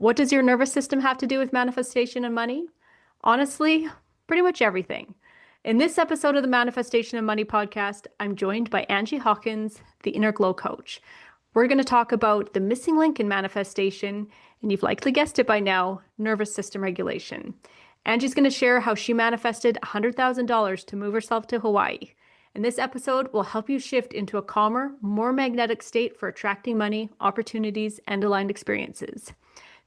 What does your nervous system have to do with manifestation and money? Honestly, pretty much everything. In this episode of the Manifestation and Money podcast, I'm joined by Angie Hawkins, the Inner Glow Coach. We're going to talk about the missing link in manifestation, and you've likely guessed it by now, nervous system regulation. Angie's going to share how she manifested $100,000 to move herself to Hawaii. And this episode will help you shift into a calmer, more magnetic state for attracting money, opportunities, and aligned experiences.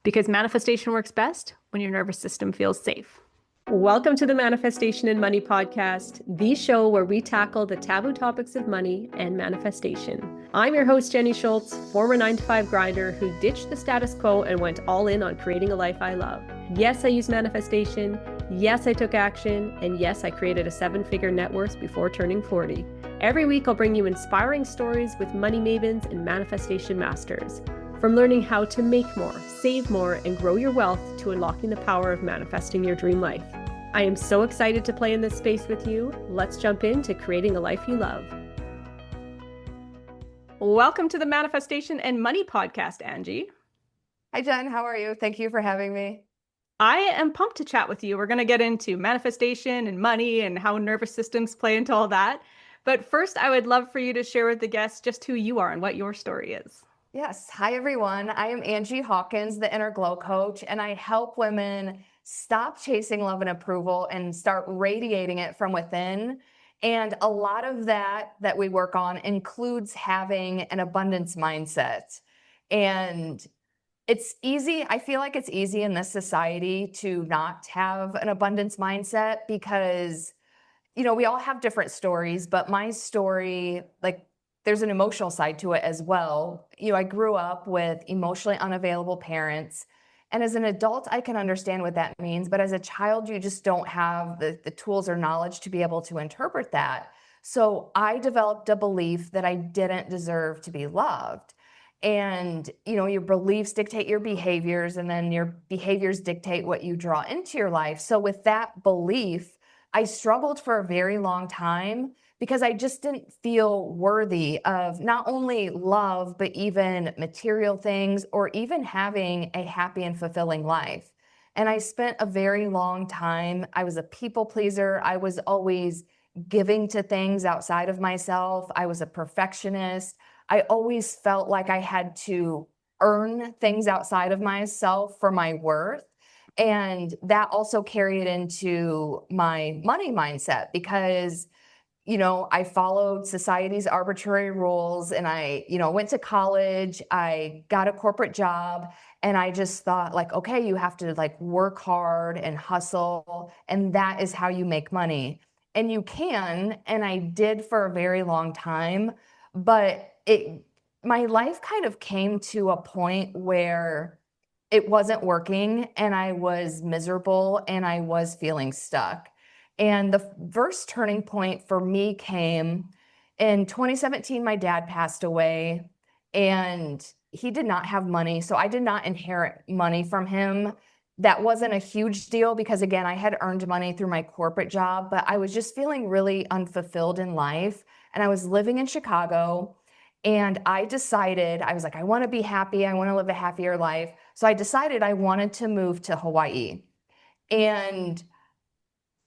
Because manifestation works best when your nervous system feels safe. Welcome to the Manifestation and Money podcast, the show where we tackle the taboo topics of money and manifestation. I'm your host, Jenny Schultz, former 9-to-5 grinder who ditched the status quo and went all in on creating a life I love. Yes, I use manifestation. Yes, I took action. And yes, I created a 7-figure net worth before turning 40. Every week, I'll bring you inspiring stories with money mavens and manifestation masters. From learning how to make more, save more, and grow your wealth to unlocking the power of manifesting your dream life. I am so excited to play in this space with you. Let's jump into creating a life you love. Welcome to the Manifestation and Money podcast, Angie. Hi, Jen. How are you? Thank you for having me. I am pumped to chat with you. We're going to get into manifestation and money and how nervous systems play into all that. But first, I would love for you to share with the guests just who you are and what your story is. Yes. Hi, everyone. I am Angie Hawkins, the Inner Glow Coach, and I help women stop chasing love and approval and start radiating it from within. And a lot of that we work on includes having an abundance mindset. And it's easy. I feel like it's easy in this society to not have an abundance mindset because, we all have different stories, but my story, there's an emotional side to it as well. I grew up with emotionally unavailable parents. And as an adult, I can understand what that means. But as a child, you just don't have the tools or knowledge to be able to interpret that. So I developed a belief that I didn't deserve to be loved. And, your beliefs dictate your behaviors, and then your behaviors dictate what you draw into your life. So with that belief, I struggled for a very long time because I just didn't feel worthy of not only love, but even material things or even having a happy and fulfilling life. And I spent a very long time, I was a people pleaser. I was always giving to things outside of myself. I was a perfectionist. I always felt like I had to earn things outside of myself for my worth. And that also carried into my money mindset because I followed society's arbitrary rules, and I, went to college, I got a corporate job, and I just thought okay, you have to work hard and hustle, and that is how you make money. And you can, and I did for a very long time, but my life kind of came to a point where it wasn't working, and I was miserable, and I was feeling stuck. And the first turning point for me came in 2017. My dad passed away, and he did not have money. So I did not inherit money from him. That wasn't a huge deal because, again, I had earned money through my corporate job, but I was just feeling really unfulfilled in life. And I was living in Chicago, and I decided, I was like, I want to be happy. I want to live a happier life. So I decided I wanted to move to Hawaii. And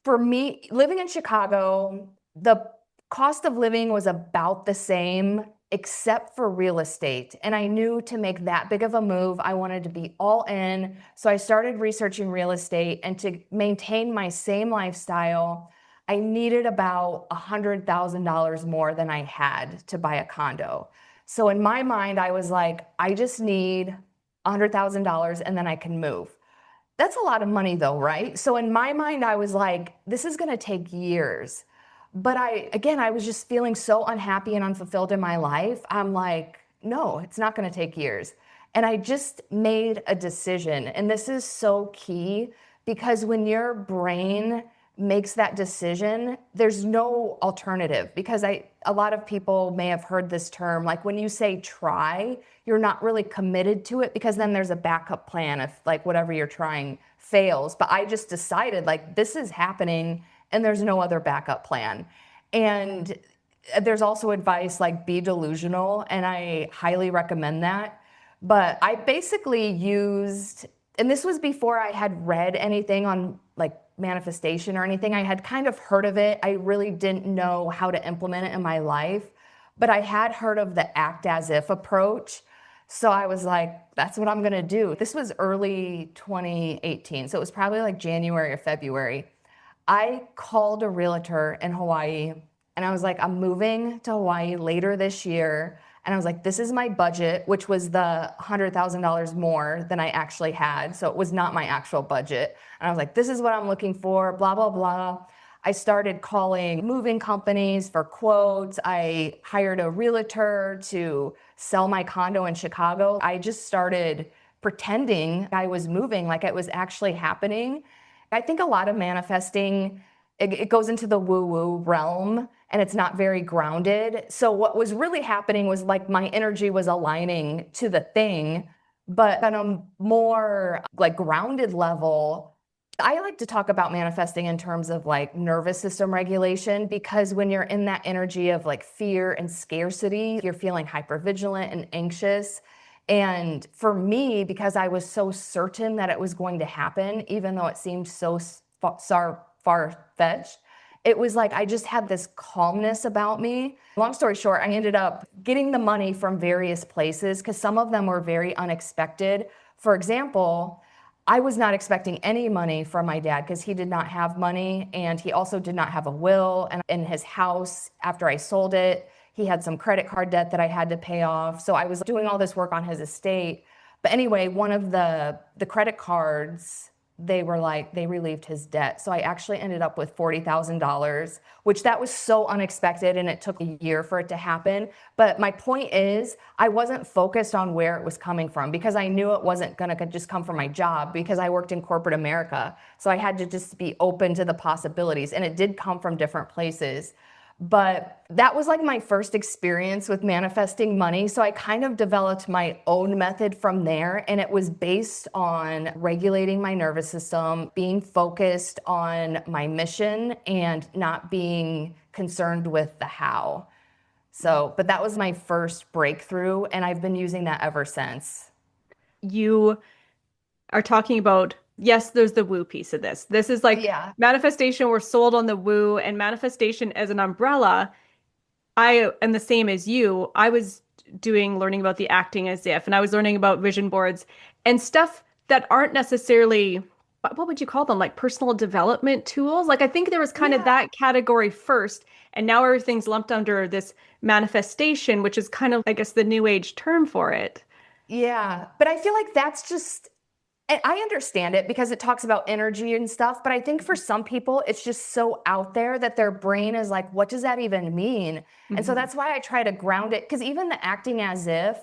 for me, living in Chicago, the cost of living was about the same except for real estate. And I knew to make that big of a move, I wanted to be all in. So I started researching real estate, and to maintain my same lifestyle, I needed about $100,000 more than I had to buy a condo. So in my mind, I was like, I just need $100,000 and then I can move. That's a lot of money though, right? So in my mind, I was like, this is gonna take years. But I was just feeling so unhappy and unfulfilled in my life. I'm like, no, it's not gonna take years. And I just made a decision. And this is so key because when your brain makes that decision, there's no alternative. Because a lot of people may have heard this term, like when you say try, you're not really committed to it because then there's a backup plan if whatever you're trying fails. But I just decided this is happening and there's no other backup plan. And there's also advice be delusional, and I highly recommend that. But I basically used and this was before I had read anything on like manifestation or anything. I had kind of heard of it. I really didn't know how to implement it in my life, but I had heard of the act as if approach. So I was like, that's what I'm going to do. This was early 2018. So it was probably like January or February. I called a realtor in Hawaii and I was like, I'm moving to Hawaii later this year. And I was like, this is my budget, which was the $100,000 more than I actually had. So it was not my actual budget. And I was like, this is what I'm looking for, blah, blah, blah. I started calling moving companies for quotes. I hired a realtor to sell my condo in Chicago. I just started pretending I was moving like it was actually happening. I think a lot of manifesting, it goes into the woo-woo realm and it's not very grounded. So what was really happening was like my energy was aligning to the thing, but on a more like grounded level, I like to talk about manifesting in terms of like nervous system regulation, because when you're in that energy of like fear and scarcity, you're feeling hypervigilant and anxious. And for me, because I was so certain that it was going to happen, even though it seemed so far-fetched, it was like I just had this calmness about me. Long story short, I ended up getting the money from various places because some of them were very unexpected. For example, I was not expecting any money from my dad because he did not have money, and he also did not have a will. And in his house, after I sold it, he had some credit card debt that I had to pay off. So I was doing all this work on his estate. But anyway, one of the credit cards, they relieved his debt. So I actually ended up with $40,000, which that was so unexpected and it took a year for it to happen. But my point is, I wasn't focused on where it was coming from because I knew it wasn't gonna just come from my job because I worked in corporate America. So I had to just be open to the possibilities, and it did come from different places. But that was like my first experience with manifesting money. So I kind of developed my own method from there. And it was based on regulating my nervous system, being focused on my mission, and not being concerned with the how. So, but that was my first breakthrough. And I've been using that ever since. You are talking about, yes, there's the woo piece of this. This is like Yeah. manifestation, we're sold on the woo, and manifestation as an umbrella. I am the same as you. I was learning about the acting as if, and I was learning about vision boards and stuff that aren't necessarily, what would you call them? Like personal development tools. Like I think there was kind of Yeah. that category first, and now everything's lumped under this manifestation, which is kind of, I guess, the new age term for it. Yeah. But I feel like that's just, and I understand it because it talks about energy and stuff, but I think for some people, it's just so out there that their brain is like, what does that even mean? And so Mhm. that's why I try to ground it, because even the acting as if,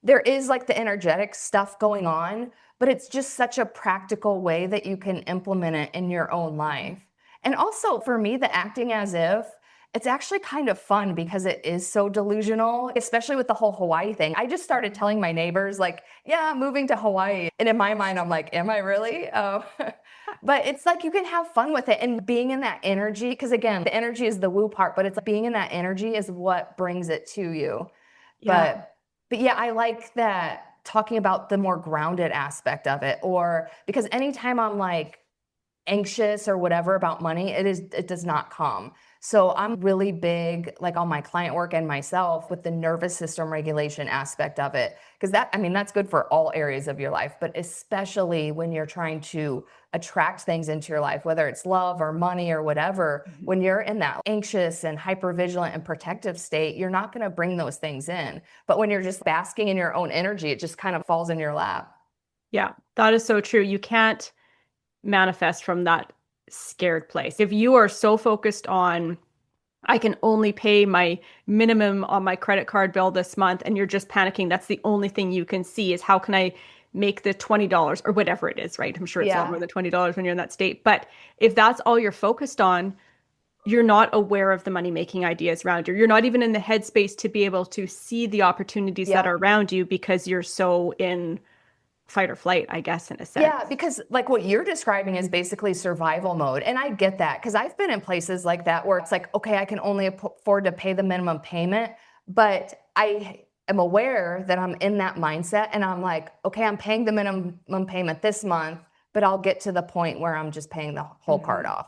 there is like the energetic stuff going on, but it's just such a practical way that you can implement it in your own life. And also for me, the acting as if, it's actually kind of fun because it is so delusional, especially with the whole Hawaii thing. I just started telling my neighbors, like, yeah, I'm moving to Hawaii. And in my mind, I'm like, am I really? But it's like you can have fun with it and being in that energy. Because again, the energy is the woo part, but it's like being in that energy is what brings it to you. Yeah. But yeah, I like that talking about the more grounded aspect of it. Or because anytime I'm like, anxious or whatever about money, it does not come. So I'm really big like on my client work and myself with the nervous system regulation aspect of it. Because that, I mean, that's good for all areas of your life, but especially when you're trying to attract things into your life, whether it's love or money or whatever, Mhm. when you're in that anxious and hypervigilant and protective state, you're not going to bring those things in. But when you're just basking in your own energy, it just kind of falls in your lap. Yeah, that is so true. You can't manifest from that scared place. If you are so focused on, I can only pay my minimum on my credit card bill this month, and you're just panicking, that's the only thing you can see is how can I make the $20 or whatever it is, right? I'm sure it's a lot more Yeah. than $20 when you're in that state. But if that's all you're focused on, you're not aware of the money making ideas around you. You're not even in the headspace to be able to see the opportunities that are Yep. around you because you're so in fight or flight, I guess, in a Yeah, sense. because like what you're describing is basically survival mode. And I get that because I've been in places like that where it's like, okay, I can only afford to pay the minimum payment, but am aware that I'm in that mindset and I'm like, okay, I'm paying the minimum payment this month, but I'll get to the point where I'm just paying the whole card Mhm. off.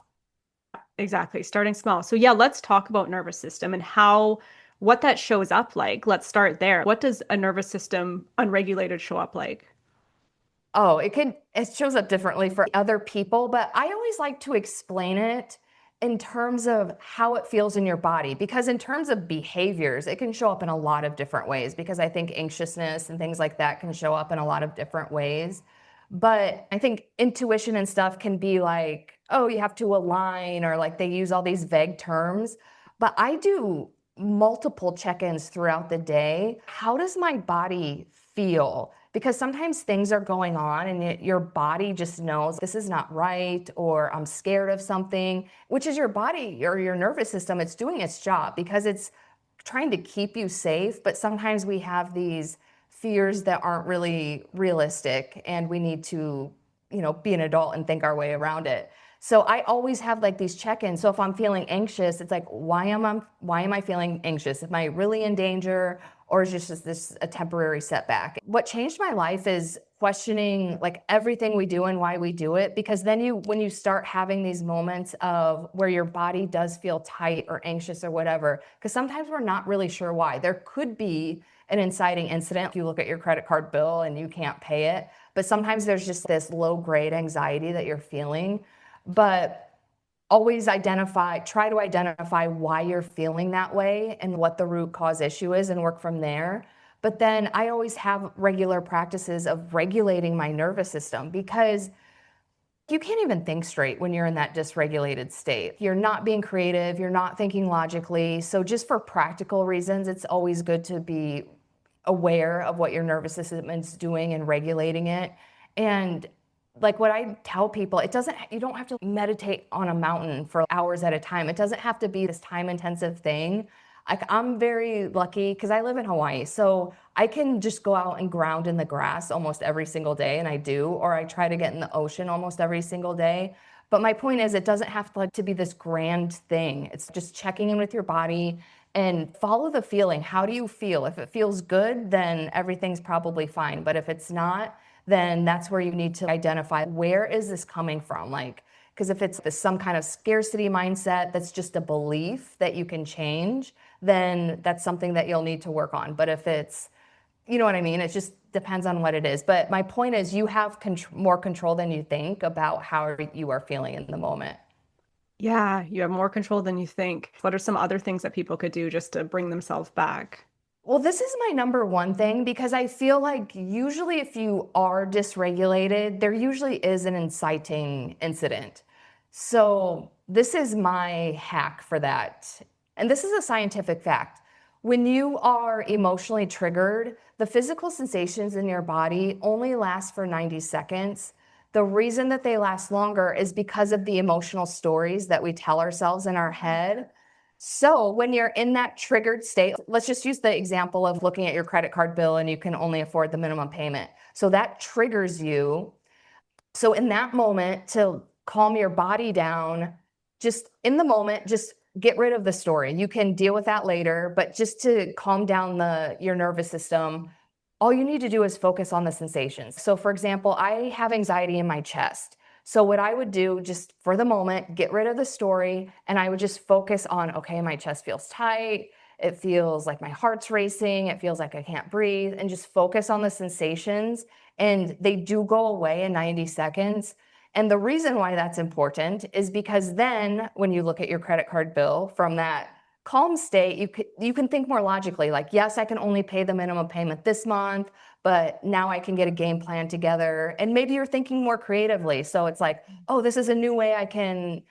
Exactly. Starting small. So yeah, let's talk about nervous system and what that shows up like. Let's start there. What does a nervous system unregulated show up like? Oh, it shows up differently for other people, but I always like to explain it in terms of how it feels in your body. Because in terms of behaviors, it can show up in a lot of different ways, because I think anxiousness and things like that can show up in a lot of different ways. But I think intuition and stuff can be like, oh, you have to align, or like they use all these vague terms. But I do multiple check ins throughout the day. How does my body feel? Because sometimes things are going on and your body just knows this is not right, or I'm scared of something, which is your body or your nervous system. It's doing its job because it's trying to keep you safe. But sometimes we have these fears that aren't really realistic, and we need to, be an adult and think our way around it. So I always have like these check-ins. So if I'm feeling anxious, it's like, why am I feeling anxious? Am I really in danger, or is just this a temporary setback? What changed my life is questioning like everything we do and why we do it, because then when you start having these moments of where your body does feel tight or anxious or whatever, because sometimes we're not really sure why. There could be an inciting incident. You look at your credit card bill and you can't pay it, but sometimes there's just this low grade anxiety that you're feeling. But always try to identify why you're feeling that way and what the root cause issue is, and work from there. But then I always have regular practices of regulating my nervous system, because you can't even think straight when you're in that dysregulated state. You're not being creative, you're not thinking logically. So just for practical reasons, it's always good to be aware of what your nervous system is doing and regulating it. And like what I tell people, you don't have to meditate on a mountain for hours at a time. It doesn't have to be this time intensive thing. Like, I'm very lucky because I live in Hawaii. So I can just go out and ground in the grass almost every single day, and I do, or I try to get in the ocean almost every single day. But my point is, it doesn't have to be this grand thing. It's just checking in with your body and follow the feeling. How do you feel? If it feels good, then everything's probably fine. But if it's not, then that's where you need to identify, where is this coming from? Like, because if it's some kind of scarcity mindset that's just a belief that you can change, then that's something that you'll need to work on. But if it's, you know what I mean? It just depends on what it is. But my point is, you have more control than you think about how you are feeling in the moment. Yeah, you have more control than you think. What are some other things that people could do just to bring themselves back? Well, this is my number one thing, because I feel like usually if you are dysregulated, there usually is an inciting incident. So this is my hack for that. And this is a scientific fact. When you are emotionally triggered, the physical sensations in your body only last for 90 seconds. The reason that they last longer is because of the emotional stories that we tell ourselves in our head. So when you're in that triggered state, let's just use the example of looking at your credit card bill and you can only afford the minimum payment. So that triggers you. So in that moment, to calm your body down, just in the moment, just get rid of the story. You can deal with that later, but just to calm down your nervous system, all you need to do is focus on the sensations. So for example, I have anxiety in my chest. So what I would do, just for the moment, get rid of the story, and I would just focus on, okay, my chest feels tight. It feels like my heart's racing. It feels like I can't breathe, and just focus on the sensations. And they do go away in 90 seconds. And the reason why that's important is because then when you look at your credit card bill from that calm state, you can think more logically, like, yes, I can only pay the minimum payment this month, but now I can get a game plan together. And maybe you're thinking more creatively. So it's like, oh, this is a new way I can,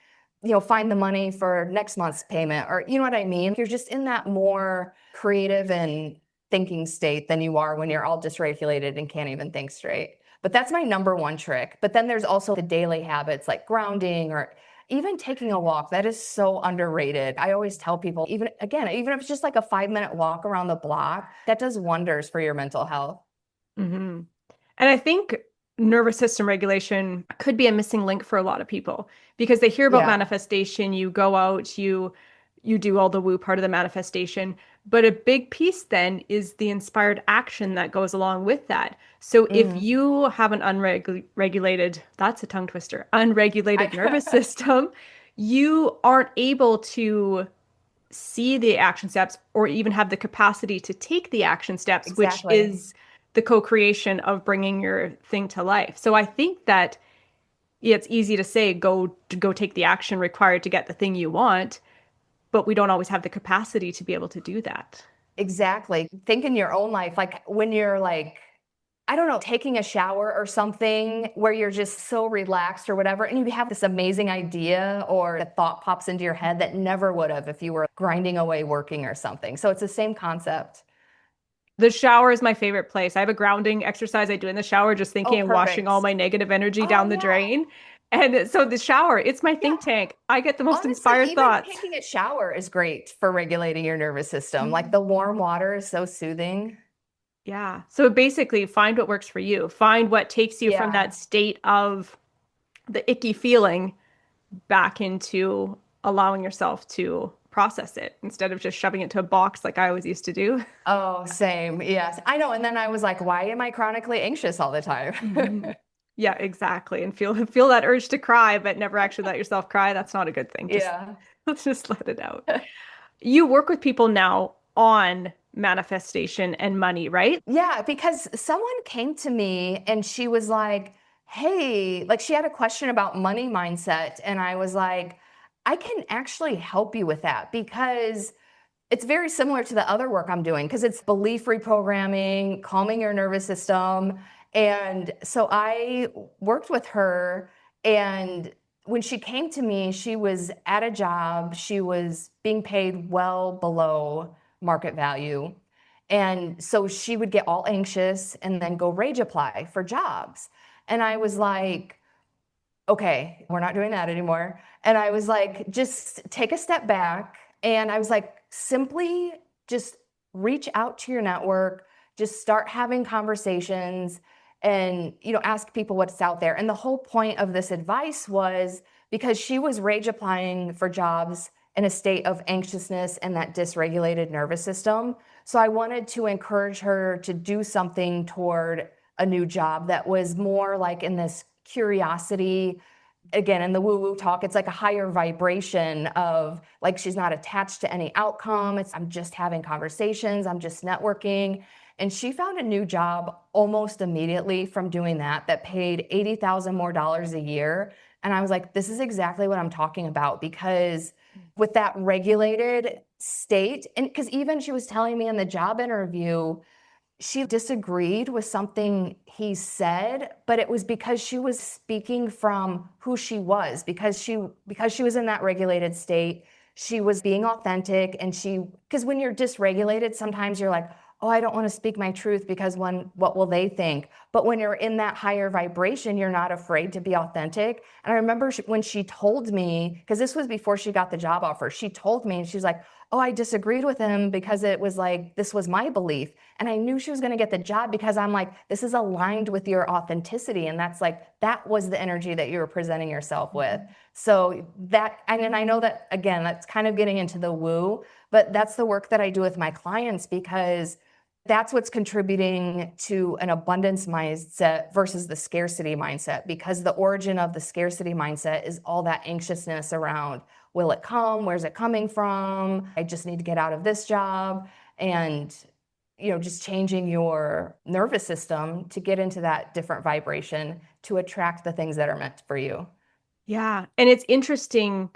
find the money for next month's payment, or you know what I mean? You're just in that more creative and thinking state than you are when you're all dysregulated and can't even think straight. But that's my number one trick. But then there's also the daily habits like grounding, or even taking a walk. That is so underrated. I always tell people, even if it's just like a 5-minute walk around the block, that does wonders for your mental health. Hmm. And I think nervous system regulation could be a missing link for a lot of people because they hear about Yeah. manifestation. You go out, you you do all the woo part of the manifestation. But a big piece then is the inspired action that goes along with that. So if Mm. you have an unregulated, that's a tongue twister, unregulated nervous I, system, you aren't able to see the action steps or even have the capacity to take the action steps, which exactly. is the co-creation of bringing your thing to life. So I think that it's easy to say go take the action required to get the thing you want, but we don't always have the capacity to be able to do that. Exactly. Think in your own life, like when you're like, I don't know, taking a shower or something where you're just so relaxed or whatever, and you have this amazing idea or a thought pops into your head that never would have if you were grinding away working or something. So it's the same concept. The shower is my favorite place. I have a grounding exercise I do in the shower, just Oh, thinking and washing all perfect. my negative energy Oh, down the yeah. drain. And so the shower, it's my Yeah. think tank. I get the most Honestly, inspired even thoughts. taking a shower is great for regulating your nervous system. Like the warm water is so soothing. Yeah. So basically, find what works for you. Find what takes you from Yeah. that state of the icky feeling back into allowing yourself to process it instead of just shoving it to a box like I always used to do. Oh, same. Yes. I know. And then I was like, why am I chronically anxious all the time? Mhm. Yeah, exactly. And feel that urge to cry, but never actually let yourself cry. That's not a good thing. Just Yeah. let's just let it out. You work with people now on manifestation and money, right? Yeah, because someone came to me and she was like, hey, like she had a question about money mindset. And I was like, I can actually help you with that because it's very similar to the other work I'm doing because it's belief reprogramming, calming your nervous system. And so I worked with her. And when she came to me, she was at a job, she was being paid well below market value. And so she would get all anxious and then go rage apply for jobs. And I was like, okay, we're not doing that anymore. And I was like, just take a step back. And I was like, simply just reach out to your network, just start having conversations and, ask people what's out there. And the whole point of this advice was because she was rage applying for jobs in a state of anxiousness and that dysregulated nervous system. So I wanted to encourage her to do something toward a new job that was more like in this curiosity. Again, in the woo woo talk, it's like a higher vibration of like she's not attached to any outcome. It's I'm just having conversations, I'm just networking. And she found a new job almost immediately from doing that paid $80,000 more a year. And I was like, this is exactly what I'm talking about because with that regulated state, and because even she was telling me in the job interview, she disagreed with something he said, but it was because she was speaking from who she was, because she was in that regulated state. She was being authentic, and because when you're dysregulated, sometimes you're like, oh, I don't want to speak my truth because what will they think? But when you're in that higher vibration, you're not afraid to be authentic. And I remember when she told me, because this was before she got the job offer, she told me, and she's like, oh, I disagreed with him because it was like, this was my belief. And I knew she was going to get the job because I'm like, this is aligned with your authenticity. And that's like, that was the energy that you were presenting yourself with. So and I know that, again, that's kind of getting into the woo, but that's the work that I do with my clients because that's what's contributing to an abundance mindset versus the scarcity mindset, because the origin of the scarcity mindset is all that anxiousness around, will it come? Where's it coming from? I just need to get out of this job. And, just changing your nervous system to get into that different vibration to attract the things that are meant for you. Yeah. And it's interesting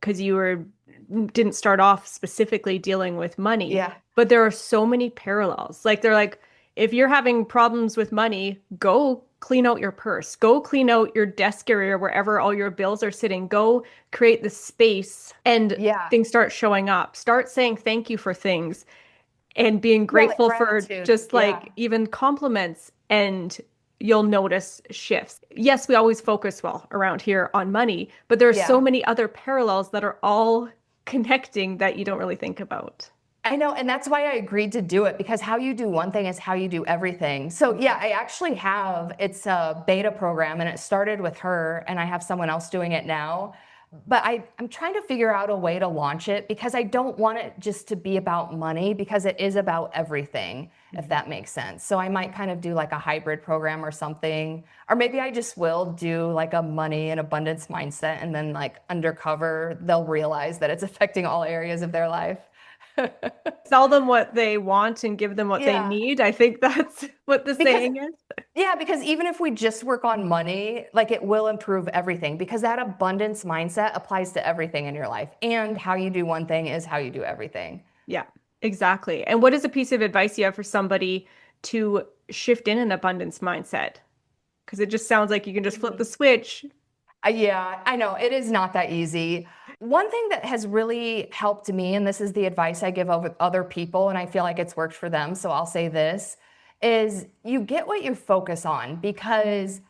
because didn't start off specifically dealing with money, Yeah. but there are so many parallels. Like they're like, if you're having problems with money, go clean out your purse, go clean out your desk area wherever all your bills are sitting, go create the space and Yeah. things start showing up. Start saying thank you for things and being Yeah. Like grateful for gratitude. just Yeah. like even compliments, and you'll notice shifts. Yes, we always focus around here on money, but there are so Yeah. many other parallels that are all connecting that you don't really think about. I know, and that's why I agreed to do it, because how you do one thing is how you do everything. So yeah, I actually it's a beta program, and it started with her, and I have someone else doing it now. But I'm trying to figure out a way to launch it because I don't want it just to be about money because it is about everything, if that makes sense. So I might kind of do like a hybrid program or something, or maybe I just will do like a money and abundance mindset, and then like undercover, they'll realize that it's affecting all areas of their life. Sell them what they want and give them what they Yeah. need. I think that's what the Because saying is. Yeah, because even if we just work on money, like it will improve everything because that abundance mindset applies to everything in your life. And how you do one thing is how you do everything. Yeah, exactly. And what is a piece of advice you have for somebody to shift in an abundance mindset? Because it just sounds like you can just flip the switch. Yeah, I know it is not that easy. One thing that has really helped me, and this is the advice I give over other people, and I feel like it's worked for them, so I'll say this, is you get what you focus on because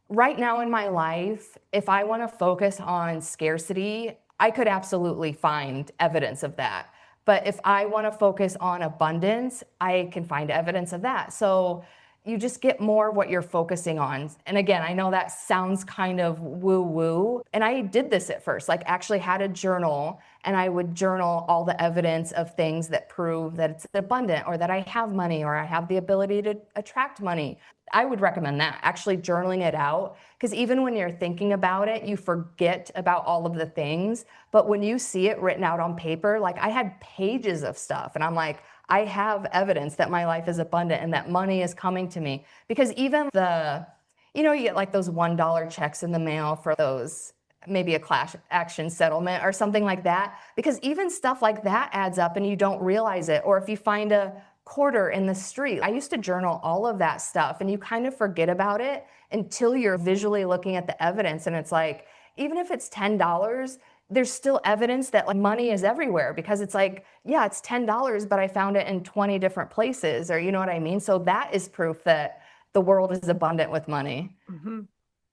right now in my life, if I want to focus on scarcity, I could absolutely find evidence of that. But if I want to focus on abundance, I can find evidence of that. So you just get more what you're focusing on. And again, I know that sounds kind of woo woo. And I did this at first, like actually had a journal, and I would journal all the evidence of things that prove that it's abundant or that I have money or I have the ability to attract money. I would recommend that, actually journaling it out, because even when you're thinking about it, you forget about all of the things. But when you see it written out on paper, like I had pages of stuff, and I'm like, I have evidence that my life is abundant and that money is coming to me. Because even you get like those $1 checks in the mail for those, maybe a class action settlement or something like that. Because even stuff like that adds up and you don't realize it. Or if you find a quarter in the street. I used to journal all of that stuff, and you kind of forget about it until you're visually looking at the evidence. And it's like, even if it's $10, there's still evidence that like money is everywhere, because it's like, yeah, it's $10, but I found it in 20 different places, or you know what I mean? So that is proof that the world is abundant with money. Mm-hmm.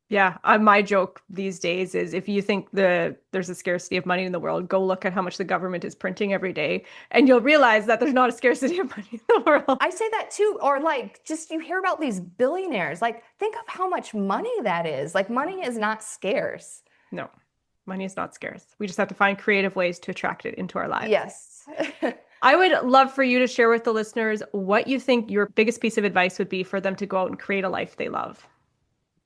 Yeah, my joke these days is if you think there's a scarcity of money in the world, go look at how much the government is printing every day, and you'll realize that there's not a scarcity of money in the world. I say that too. Or like, just you hear about these billionaires, like think of how much money that is. Like money is not scarce. No, money is not scarce. We just have to find creative ways to attract it into our lives. Yes. I would love for you to share with the listeners what you think your biggest piece of advice would be for them to go out and create a life they love.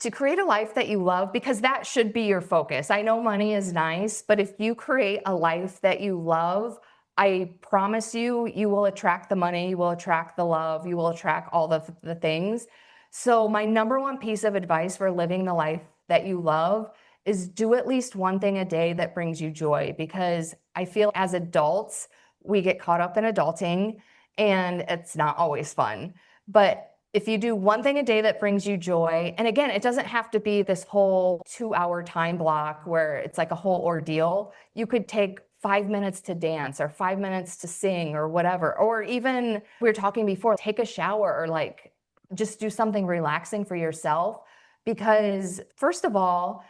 To create a life that you love, because that should be your focus. I know money is nice, but if you create a life that you love, I promise you, you will attract the money, you will attract the love, you will attract all the things. So my number one piece of advice for living the life that you love is do at least one thing a day that brings you joy, because I feel as adults, we get caught up in adulting and it's not always fun. But if you do one thing a day that brings you joy, and again, it doesn't have to be this whole 2-hour time block where it's like a whole ordeal. You could take 5 minutes to dance or 5 minutes to sing or whatever. Or even we were talking before, take a shower or like just do something relaxing for yourself. Because first of all,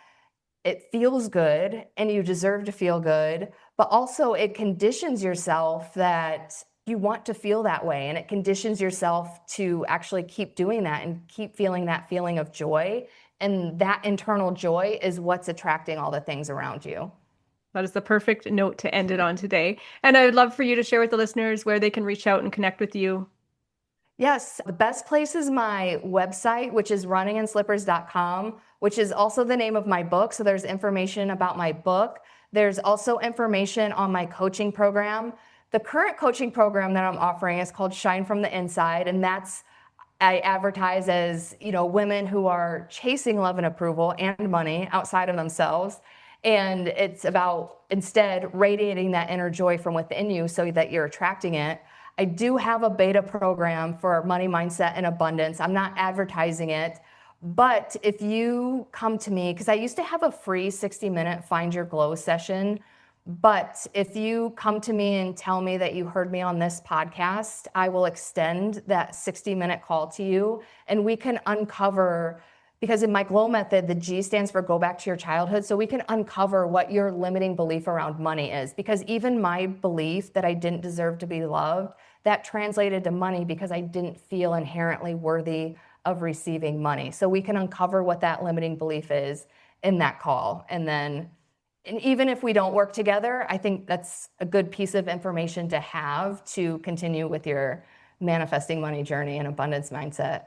it feels good and you deserve to feel good, but also it conditions yourself that you want to feel that way, and it conditions yourself to actually keep doing that and keep feeling that feeling of joy. And that internal joy is what's attracting all the things around you. That is the perfect note to end it on today. And I would love for you to share with the listeners where they can reach out and connect with you. Yes, the best place is my website, which is runninginslippers.com, which is also the name of my book. So there's information about my book. There's also information on my coaching program. The current coaching program that I'm offering is called Shine from the Inside, and I advertise as, women who are chasing love and approval and money outside of themselves. And it's about instead radiating that inner joy from within you so that you're attracting it. I do have a beta program for money mindset and abundance. I'm not advertising it, but if you come to me, because I used to have a free 60-minute Find Your Glow session, but if you come to me and tell me that you heard me on this podcast, I will extend that 60-minute call to you, and we can uncover, because in my GLOW method, the G stands for go back to your childhood. So we can uncover what your limiting belief around money is. Because even my belief that I didn't deserve to be loved, that translated to money because I didn't feel inherently worthy of receiving money. So we can uncover what that limiting belief is in that call. And then And even if we don't work together, I think that's a good piece of information to have to continue with your manifesting money journey and abundance mindset.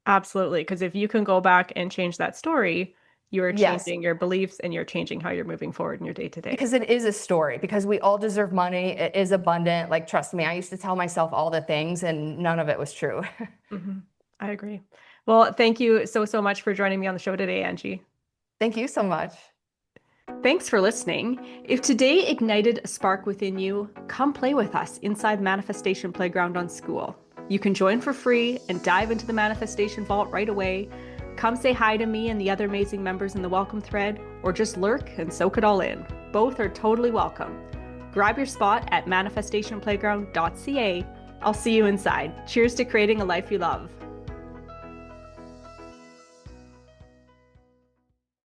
Absolutely. Because if you can go back and change that story, you are Yes, changing your beliefs and you're changing how you're moving forward in your day to day. because it is a story, because we all deserve money. It is abundant. Like, trust me, I used to tell myself all the things and none of it was true. I agree. Well, thank you so much for joining me on the show today, Angie. Thank you so much. Thanks for listening. If today ignited a spark within you, come play with us inside Manifestation Playground on School. You can join for free and dive into the Manifestation Vault right away. Come say hi to me and the other amazing members in the welcome thread, or just lurk and soak it all in. Both are totally welcome. Grab your spot at manifestationplayground.ca. I'll see you inside. Cheers to creating a life you love.